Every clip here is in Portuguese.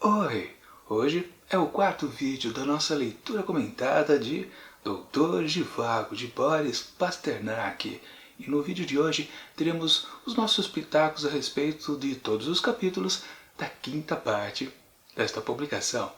Oi! Hoje é o quarto vídeo da nossa leitura comentada de Doutor Zhivago, de Boris Pasternak. E no vídeo de hoje teremos os nossos pitacos a respeito de todos os capítulos da quinta parte desta publicação.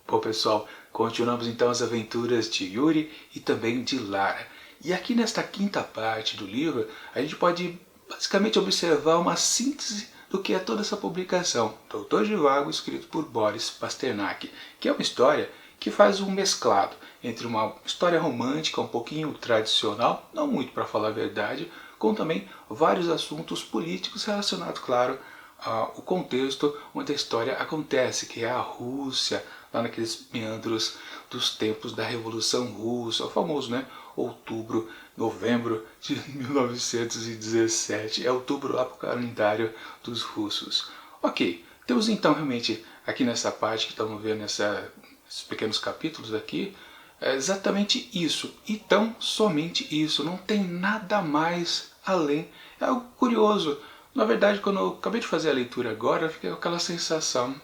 Bom pessoal, continuamos então as aventuras de Yuri e também de Lara. E aqui nesta quinta parte do livro, a gente pode basicamente observar uma síntese do que é toda essa publicação. Doutor Zhivago, escrito por Boris Pasternak, que é uma história que faz um mesclado entre uma história romântica um pouquinho tradicional, não muito para falar a verdade, com também vários assuntos políticos relacionados, claro, ao contexto onde a história acontece, que é a Rússia, lá naqueles meandros dos tempos da Revolução Russa, o famoso, né, outubro, novembro de 1917, é outubro lá para o calendário dos russos. Ok, temos então realmente aqui nessa parte que estamos vendo nesses pequenos capítulos aqui, é exatamente isso, e tão somente isso, não tem nada mais além, é algo curioso. Na verdade, quando eu acabei de fazer a leitura agora, eu fiquei com aquela sensação,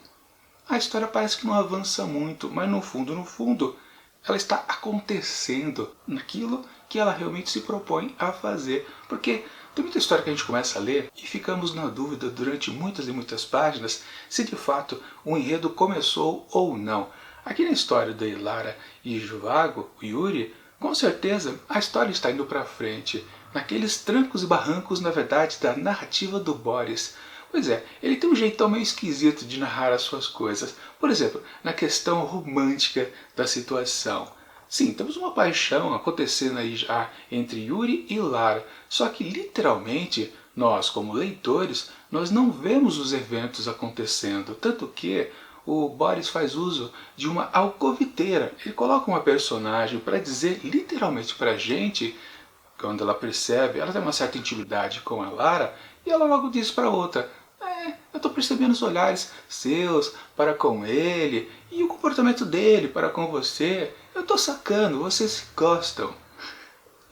a história parece que não avança muito, mas no fundo, ela está acontecendo naquilo que ela realmente se propõe a fazer. Porque tem muita história que a gente começa a ler e ficamos na dúvida durante muitas e muitas páginas se de fato o enredo começou ou não. Aqui na história da Lara e Zhivago, o Yuri, com certeza a história está indo para frente, naqueles trancos e barrancos, na verdade, da narrativa do Boris. Pois é, ele tem um jeitão meio esquisito de narrar as suas coisas. Por exemplo, na questão romântica da situação. Sim, temos uma paixão acontecendo aí já entre Yuri e Lara, só que literalmente, nós como leitores, nós não vemos os eventos acontecendo, tanto que o Boris faz uso de uma alcoviteira. Ele coloca uma personagem para dizer literalmente para a gente, quando ela percebe, ela tem uma certa intimidade com a Lara, e ela logo diz para outra, eu estou percebendo os olhares seus para com ele, e o comportamento dele para com você, eu estou sacando, vocês se gostam.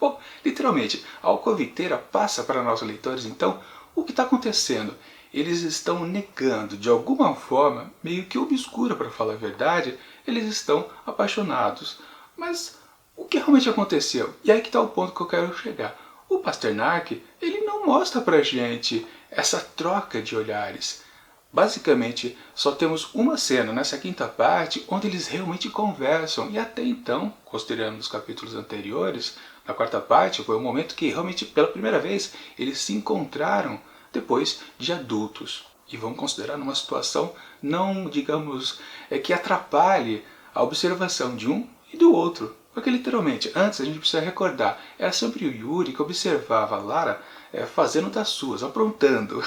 Bom, literalmente, a alcoviteira passa para nós leitores, então, o que está acontecendo? Eles estão negando, de alguma forma, meio que obscura para falar a verdade, eles estão apaixonados. Mas o que realmente aconteceu? E aí que está o ponto que eu quero chegar. O Pasternak, ele não mostra pra gente essa troca de olhares. Basicamente, só temos uma cena nessa quinta parte onde eles realmente conversam. E até então, considerando os capítulos anteriores, na quarta parte foi o momento que realmente, pela primeira vez, eles se encontraram depois de adultos. E vamos considerar numa situação não, digamos, que atrapalhe a observação de um e do outro. Porque literalmente, antes a gente precisa recordar, era sempre o Yuri que observava a Lara fazendo das suas, aprontando,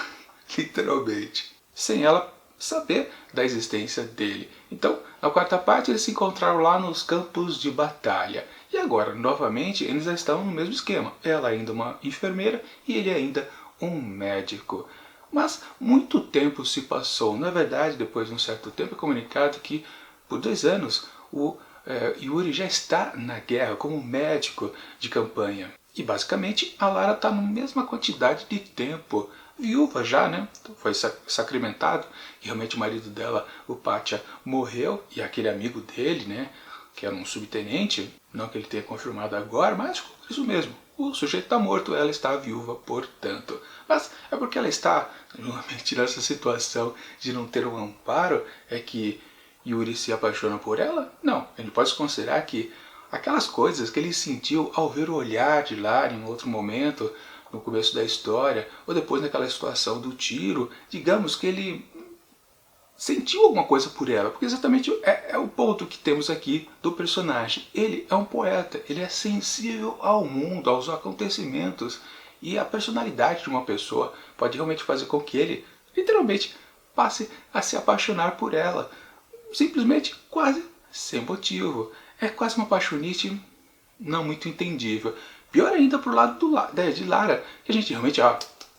literalmente, sem ela saber da existência dele. Então, na quarta parte eles se encontraram lá nos campos de batalha. E agora, novamente, eles já estão no mesmo esquema. Ela ainda uma enfermeira e ele ainda um médico. Mas muito tempo se passou. Na verdade, depois de um certo tempo é comunicado que por 2 anos o Yuri já está na guerra como médico de campanha. E basicamente a Lara está na mesma quantidade de tempo. Viúva já, né? Foi sacramentado. E realmente o marido dela, o Pátia, morreu. E aquele amigo dele, né? Que era um subtenente, não que ele tenha confirmado agora, mas isso mesmo. O sujeito está morto, ela está viúva, portanto. Mas é porque ela está justamente nessa situação de não ter um amparo, é que Yuri se apaixona por ela? Não, ele pode considerar que aquelas coisas que ele sentiu ao ver o olhar de Lara em outro momento, no começo da história, ou depois naquela situação do tiro, digamos que ele sentiu alguma coisa por ela, porque exatamente é o ponto que temos aqui do personagem. Ele é um poeta, ele é sensível ao mundo, aos acontecimentos, e a personalidade de uma pessoa pode realmente fazer com que ele, literalmente, passe a se apaixonar por ela. Simplesmente quase sem motivo. É quase uma paixonite não muito entendível. Pior ainda pro lado de Lara, que a gente realmente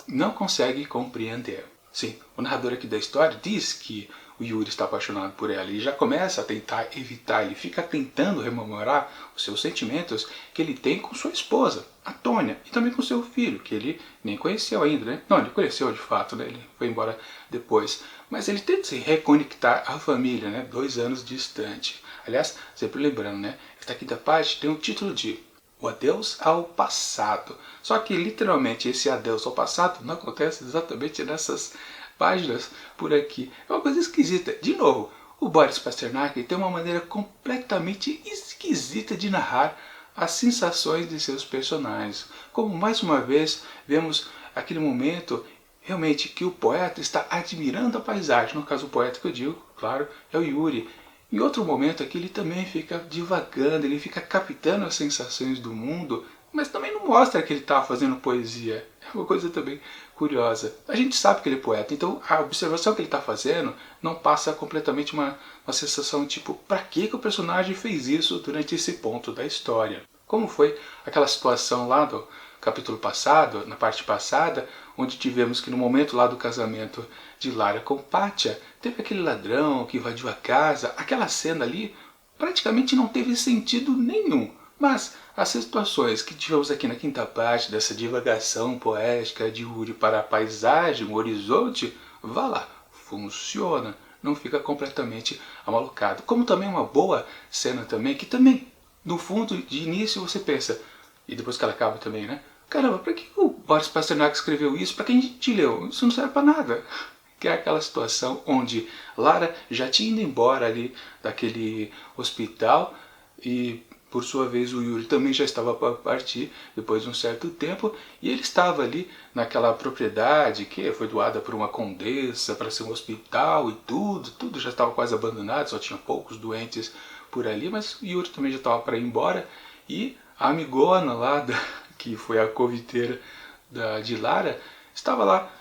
não consegue compreender. Sim, o narrador aqui da história diz que o Yuri está apaixonado por ela. Ele já começa a tentar evitar, ele fica tentando rememorar os seus sentimentos que ele tem com sua esposa, a Tônia, e também com seu filho, que ele nem conheceu ainda, né? Não, ele conheceu de fato, né? Ele foi embora depois. Mas ele tenta se reconectar à família, né? 2 anos distante. Aliás, sempre lembrando, né? Esta quinta parte tem o título de O Adeus ao Passado. Só que literalmente esse adeus ao passado não acontece exatamente nessas páginas por aqui. É uma coisa esquisita. De novo, o Boris Pasternak tem uma maneira completamente esquisita de narrar as sensações de seus personagens. Como mais uma vez vemos aquele momento realmente que o poeta está admirando a paisagem. No caso, o poeta que eu digo, claro, é o Yuri. Em outro momento aqui ele também fica divagando, ele fica captando as sensações do mundo, mas também não mostra que ele está fazendo poesia. É uma coisa também curiosa. A gente sabe que ele é poeta, então a observação que ele está fazendo não passa completamente uma sensação tipo, para que o personagem fez isso durante esse ponto da história? Como foi aquela situação lá do capítulo passado, na parte passada, onde tivemos que no momento lá do casamento de Lara com Pátia, teve aquele ladrão que invadiu a casa. Aquela cena ali praticamente não teve sentido nenhum. Mas as situações que tivemos aqui na quinta parte, dessa divagação poética de Yuri para a paisagem, o horizonte, vá lá, funciona. Não fica completamente amalucado. Como também uma boa cena também, que também, no fundo, de início você pensa, e depois que ela acaba também, né? Caramba, para que o Boris Pasternak escreveu isso? Para quem a gente leu? Isso não serve para nada. Que é aquela situação onde Lara já tinha ido embora ali daquele hospital e, por sua vez, o Yuri também já estava para partir depois de um certo tempo, e ele estava ali naquela propriedade que foi doada por uma condessa para ser um hospital e tudo já estava quase abandonado, só tinha poucos doentes por ali, mas o Yuri também já estava para ir embora, e a amigona lá, que foi a coviteira de Lara, estava lá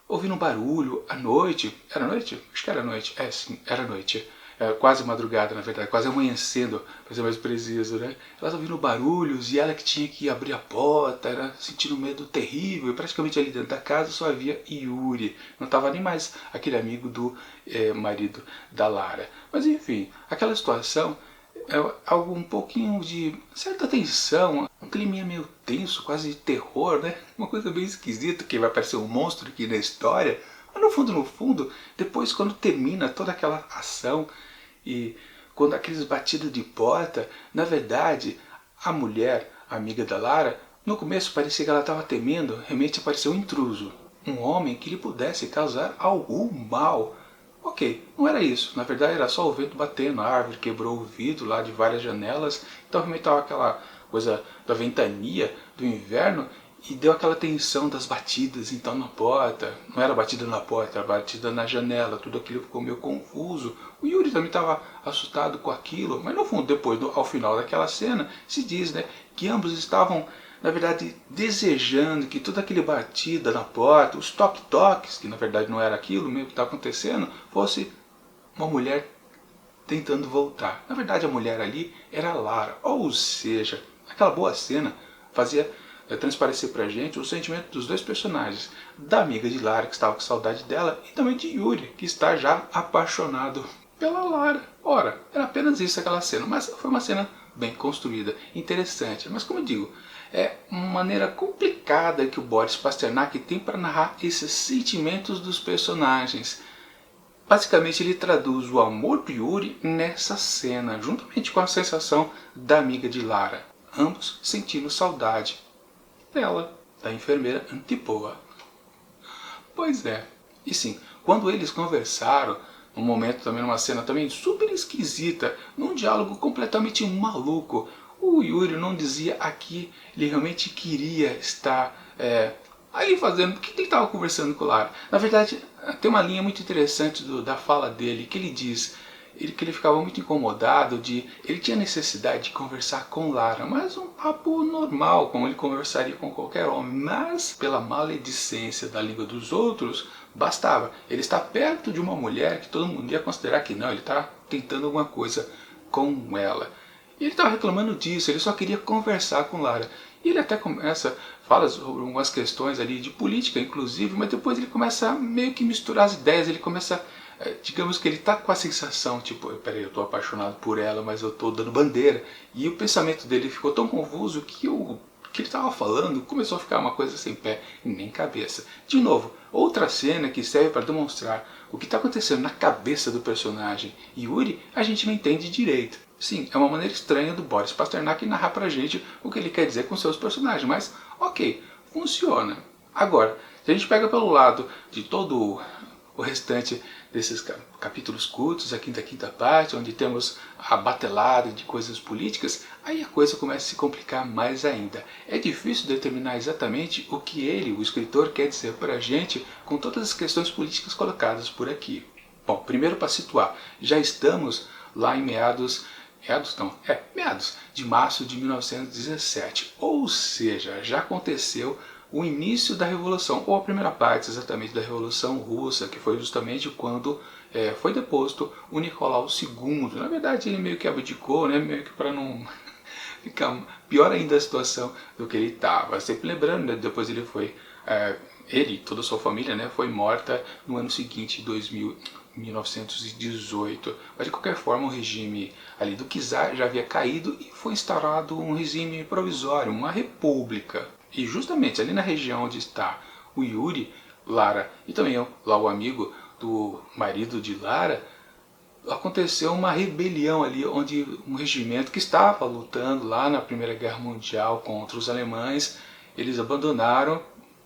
ouvindo um barulho à noite. Era noite? Acho que era noite. É, sim, era noite. Quase madrugada, na verdade, quase amanhecendo, para ser mais preciso, né? Ela ouvindo barulhos e ela que tinha que abrir a porta, era sentindo um medo terrível. E praticamente ali dentro da casa só havia Yuri. Não estava nem mais aquele amigo do marido da Lara. Mas enfim, aquela situação é algo um pouquinho de certa tensão, um clima meio tenso, quase de terror, né? Uma coisa bem esquisita, que vai aparecer um monstro aqui na história. Mas no fundo, depois quando termina toda aquela ação e quando aqueles batidos de porta, na verdade, a mulher, a amiga da Lara, no começo parecia que ela estava temendo realmente aparecer um intruso, um homem que lhe pudesse causar algum mal. Ok, não era isso. Na verdade era só o vento batendo, a árvore quebrou o vidro lá de várias janelas. Então realmente estava aquela coisa da ventania do inverno e deu aquela tensão das batidas então na porta. Não era batida na porta, era batida na janela. Tudo aquilo ficou meio confuso. O Yuri também estava assustado com aquilo. Mas no fundo, depois, ao final daquela cena, se diz, né, que ambos estavam, na verdade, desejando que toda aquele batida na porta, os toque-toques, que na verdade não era aquilo mesmo que estava acontecendo, fosse uma mulher tentando voltar. Na verdade, a mulher ali era a Lara. Ou seja, aquela boa cena fazia transparecer pra gente o sentimento dos dois personagens. Da amiga de Lara, que estava com saudade dela, e também de Yuri, que está já apaixonado pela Lara. Ora, era apenas isso aquela cena, mas foi uma cena bem construída, interessante. Mas como eu digo, é uma maneira complicada que o Boris Pasternak tem para narrar esses sentimentos dos personagens. Basicamente ele traduz o amor do Yuri nessa cena, juntamente com a sensação da amiga de Lara, ambos sentindo saudade dela, da enfermeira Antipoa. Pois é, e sim, quando eles conversaram, num momento também, numa cena também super esquisita, num diálogo completamente maluco, o Yuri não dizia a que ele realmente queria estar ali fazendo, o que ele estava conversando com o Lara. Na verdade, tem uma linha muito interessante da fala dele, que ele diz que ele ficava muito incomodado ele tinha necessidade de conversar com Lara, mas um papo normal, como ele conversaria com qualquer homem, mas pela maledicência da língua dos outros, bastava. Ele está perto de uma mulher que todo mundo ia considerar que não, ele está tentando alguma coisa com ela. E ele estava reclamando disso, ele só queria conversar com Lara. E ele até começa, fala sobre algumas questões ali de política, inclusive, mas depois ele começa a meio que misturar as ideias, ele começa, digamos que ele tá com a sensação, tipo, peraí, eu tô apaixonado por ela, mas eu tô dando bandeira. E o pensamento dele ficou tão confuso que o que ele estava falando começou a ficar uma coisa sem pé e nem cabeça. De novo, outra cena que serve para demonstrar o que está acontecendo na cabeça do personagem Yuri, a gente não entende direito. Sim, é uma maneira estranha do Boris Pasternak narrar pra gente o que ele quer dizer com seus personagens, mas ok, funciona. Agora, se a gente pega pelo lado de todo o restante desses capítulos curtos, aqui da quinta parte, onde temos a batelada de coisas políticas, aí a coisa começa a se complicar mais ainda. É difícil determinar exatamente o que ele, o escritor, quer dizer para a gente com todas as questões políticas colocadas por aqui. Bom, primeiro para situar, já estamos lá em meados de março de 1917, ou seja, já aconteceu o início da Revolução, ou a primeira parte exatamente da Revolução Russa, que foi justamente quando foi deposto o Nicolau II. Na verdade ele meio que abdicou, né, meio que para não ficar pior ainda a situação do que ele estava. Sempre lembrando, né, depois ele foi, ele e toda a sua família, né, foi morta no ano seguinte, 1918. Mas de qualquer forma o regime ali do czar já havia caído e foi instaurado um regime provisório, uma república. E justamente ali na região onde está o Yuri, Lara e também lá o amigo do marido de Lara, aconteceu uma rebelião ali, onde um regimento que estava lutando lá na Primeira Guerra Mundial contra os alemães, eles abandonaram,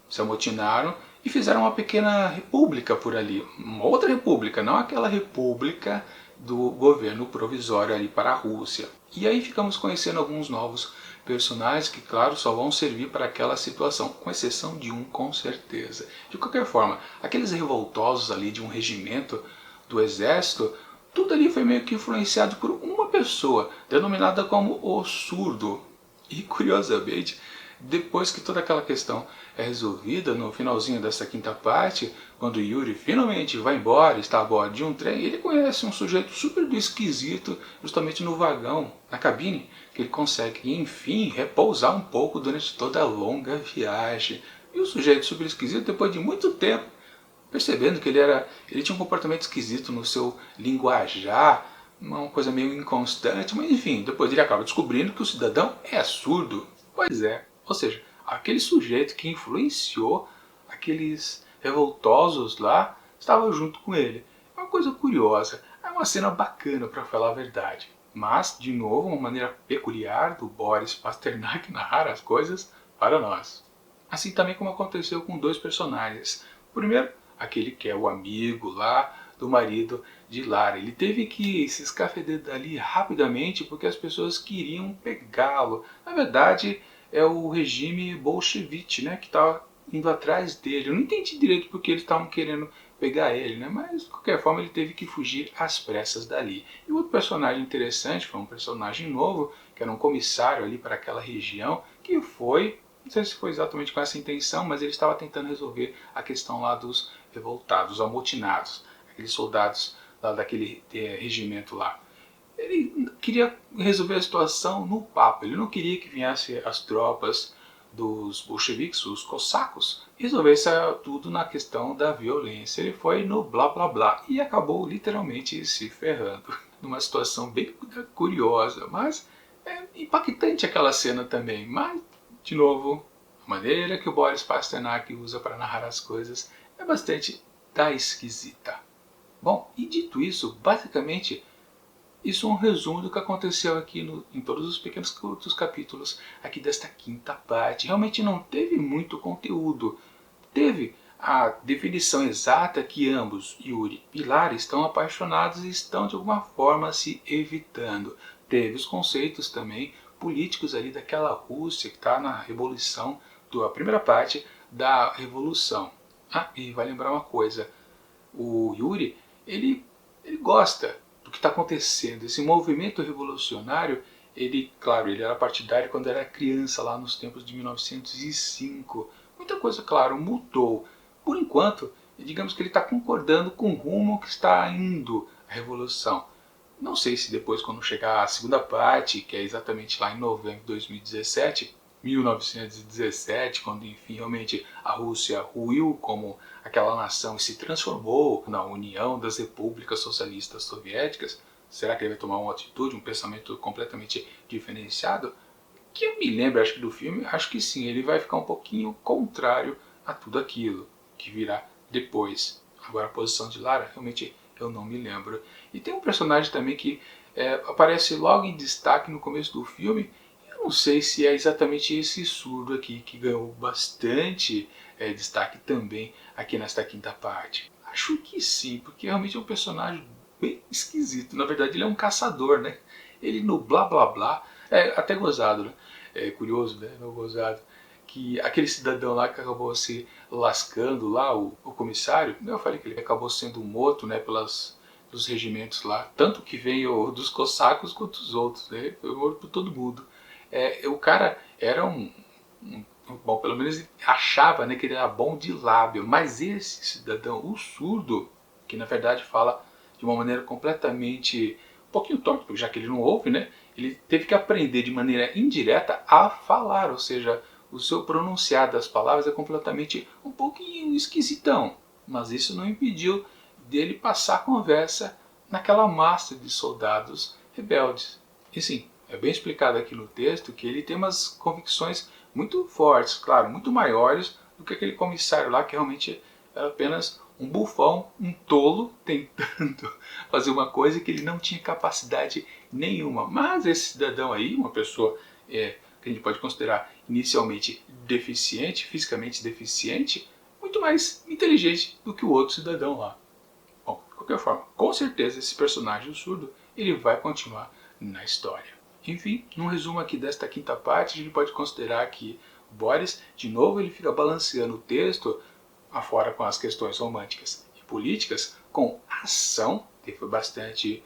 se amotinaram e fizeram uma pequena república por ali. Uma outra república, não aquela república do governo provisório ali para a Rússia. E aí ficamos conhecendo alguns novos personagens que, claro, só vão servir para aquela situação, com exceção de um, com certeza. De qualquer forma, aqueles revoltosos ali de um regimento do exército, tudo ali foi meio que influenciado por uma pessoa, denominada como o Surdo. E curiosamente, depois que toda aquela questão é resolvida, no finalzinho dessa quinta parte, quando Yuri finalmente vai embora, está a bordo de um trem, ele conhece um sujeito super esquisito, justamente no vagão, na cabine, que ele consegue, enfim, repousar um pouco durante toda a longa viagem. E o sujeito super esquisito, depois de muito tempo, percebendo que ele tinha um comportamento esquisito no seu linguajar, uma coisa meio inconstante, mas enfim, depois ele acaba descobrindo que o cidadão é surdo. Pois é, ou seja, aquele sujeito que influenciou aqueles revoltosos lá estava junto com ele. É uma coisa curiosa, é uma cena bacana para falar a verdade. Mas, de novo, uma maneira peculiar do Boris Pasternak narrar as coisas para nós. Assim também como aconteceu com dois personagens. O primeiro, aquele que é o amigo lá do marido de Lara. Ele teve que se escafeder dali rapidamente porque as pessoas queriam pegá-lo. Na verdade, é o regime bolchevique, né, que estava indo atrás dele. Eu não entendi direito porque eles estavam querendo pegar ele, né, mas de qualquer forma ele teve que fugir às pressas dali. E outro personagem interessante foi um personagem novo, que era um comissário ali para aquela região, que foi, não sei se foi exatamente com essa intenção, mas ele estava tentando resolver a questão lá dos revoltados, amotinados, aqueles soldados lá daquele regimento lá. Ele queria resolver a situação no papo, ele não queria que viessem as tropas dos bolcheviques, os cossacos, e resolvesse tudo na questão da violência. Ele foi no blá blá blá e acabou literalmente se ferrando. Numa situação bem curiosa, mas é impactante aquela cena também. Mas, de novo, a maneira que o Boris Pasternak usa para narrar as coisas é bastante da esquisita. Bom, e dito isso, basicamente, isso é um resumo do que aconteceu aqui em todos os pequenos curtos capítulos aqui desta quinta parte. Realmente não teve muito conteúdo. Teve a definição exata que ambos, Yuri e Lara, estão apaixonados e estão de alguma forma se evitando. Teve os conceitos também políticos ali daquela Rússia que está na revolução, a primeira parte da revolução. Ah, e vai lembrar uma coisa, o Yuri, ele gosta do que está acontecendo. Esse movimento revolucionário, ele, claro, ele era partidário quando era criança, lá nos tempos de 1905. Muita coisa, claro, mudou. Por enquanto, digamos que ele está concordando com o rumo que está indo a revolução. Não sei se depois, quando chegar a segunda parte, que é exatamente lá em novembro de 2017, 1917, quando enfim realmente a Rússia ruiu como aquela nação e se transformou na União das Repúblicas Socialistas Soviéticas, será que ele vai tomar uma atitude, um pensamento completamente diferenciado? Que eu me lembro, acho que do filme, acho que sim, ele vai ficar um pouquinho contrário a tudo aquilo que virá depois. Agora a posição de Lara, realmente eu não me lembro. E tem um personagem também que aparece logo em destaque no começo do filme. Eu não sei se é exatamente esse surdo aqui que ganhou bastante destaque também aqui nesta quinta parte. Acho que sim, porque realmente é um personagem bem esquisito. Na verdade ele é um caçador, né? Ele no blá blá blá, é até gozado, né? É curioso, né? Não gozado. Que aquele cidadão lá que acabou se lascando lá, o comissário, eu falei que ele acabou sendo morto, né, pelos regimentos lá, tanto que veio dos cossacos quanto dos outros, né, foi morto por todo mundo. O cara era bom, pelo menos ele achava, né, que ele era bom de lábio, mas esse cidadão, o surdo, que na verdade fala de uma maneira completamente, um pouquinho torta, já que ele não ouve, né, ele teve que aprender de maneira indireta a falar, ou seja, o seu pronunciar das palavras é completamente um pouquinho esquisitão, mas isso não impediu dele passar a conversa naquela massa de soldados rebeldes. E sim, é bem explicado aqui no texto que ele tem umas convicções muito fortes, claro, muito maiores do que aquele comissário lá que realmente era apenas um bufão, um tolo, tentando fazer uma coisa que ele não tinha capacidade nenhuma. Mas esse cidadão aí, uma pessoa que a gente pode considerar inicialmente deficiente, fisicamente deficiente, muito mais inteligente do que o outro cidadão lá. Bom, de qualquer forma, com certeza esse personagem o surdo, ele vai continuar na história. Enfim, num resumo aqui desta quinta parte, a gente pode considerar que o Boris, de novo, ele fica balanceando o texto, afora com as questões românticas e políticas, com ação, teve bastante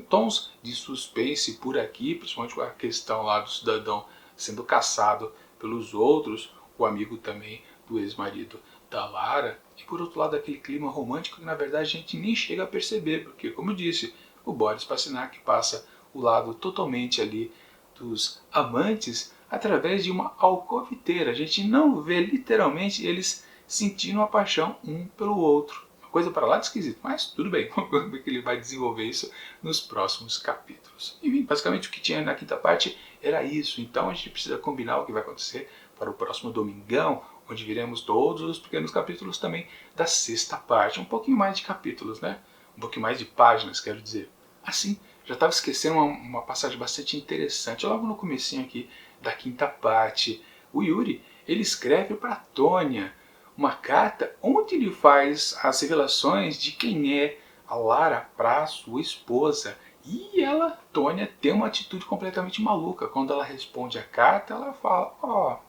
tons de suspense por aqui, principalmente com a questão lá do cidadão sendo caçado pelos outros, o amigo também do ex-marido da Lara, e por outro lado aquele clima romântico que na verdade a gente nem chega a perceber, porque como eu disse, o Boris Pasternak passa o lado totalmente ali dos amantes através de uma alcoviteira. A gente não vê literalmente eles sentindo a paixão um pelo outro. Uma coisa para lá de esquisito, mas tudo bem, vamos ver que ele vai desenvolver isso nos próximos capítulos. Enfim, basicamente o que tinha na quinta parte era isso, então a gente precisa combinar o que vai acontecer para o próximo domingão, onde veremos todos os pequenos capítulos também da sexta parte. Um pouquinho mais de capítulos, né? Um pouquinho mais de páginas, quero dizer. Assim, já estava esquecendo uma passagem bastante interessante. Logo no comecinho aqui da quinta parte, o Yuri, ele escreve para Tônia uma carta onde ele faz as revelações de quem é a Lara para sua esposa. E ela, Tônia, tem uma atitude completamente maluca. Quando ela responde a carta, ela fala: ó,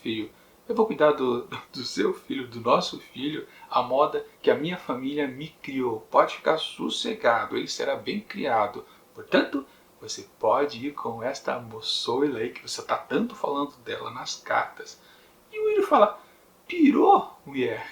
filho, eu vou cuidar do seu filho, do nosso filho, a moda que a minha família me criou. Pode ficar sossegado, ele será bem criado. Portanto, você pode ir com esta moçoila aí que você está tanto falando dela nas cartas. E o William fala: pirou, mulher?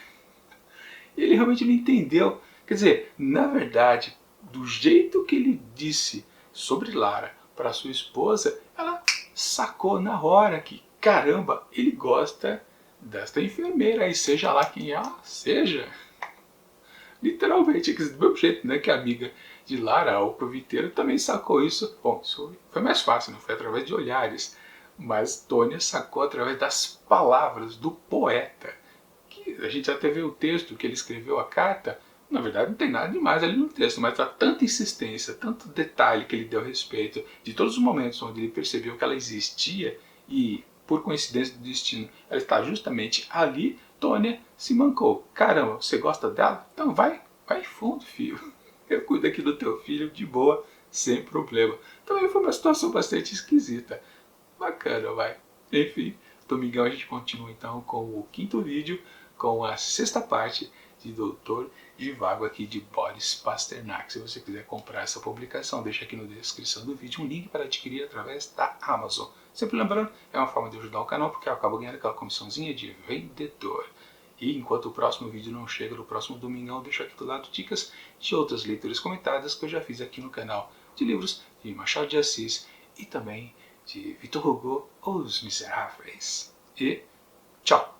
Ele realmente não entendeu. Quer dizer, na verdade, do jeito que ele disse sobre Lara para sua esposa, ela sacou na hora que, caramba, ele gosta desta enfermeira aí, seja lá quem ela seja. Literalmente, do mesmo jeito, né, que a amiga de Lara, o proviteiro, também sacou isso. Bom, isso foi mais fácil, não foi através de olhares, mas Tônia sacou através das palavras do poeta. Que a gente até vê o texto que ele escreveu, a carta, na verdade não tem nada demais ali no texto, mas há tanta insistência, tanto detalhe que ele deu a respeito de todos os momentos onde ele percebeu que ela existia e, por coincidência do destino, ela está justamente ali. Tônia se mancou. Caramba, você gosta dela? Então vai fundo, filho. Eu cuido aqui do teu filho de boa, sem problema. Também foi uma situação bastante esquisita. Bacana, vai. Enfim, domingão a gente continua então com o quinto vídeo, com a sexta parte de Doutor Zhivago aqui de Boris Pasternak. Se você quiser comprar essa publicação, deixa aqui na descrição do vídeo um link para adquirir através da Amazon. Sempre lembrando, é uma forma de ajudar o canal, porque eu acabo ganhando aquela comissãozinha de vendedor. E enquanto o próximo vídeo não chega no próximo domingão, deixo aqui do lado dicas de outras leituras comentadas que eu já fiz aqui no canal, de livros de Machado de Assis e também de Victor Hugo, Os Miseráveis. E tchau!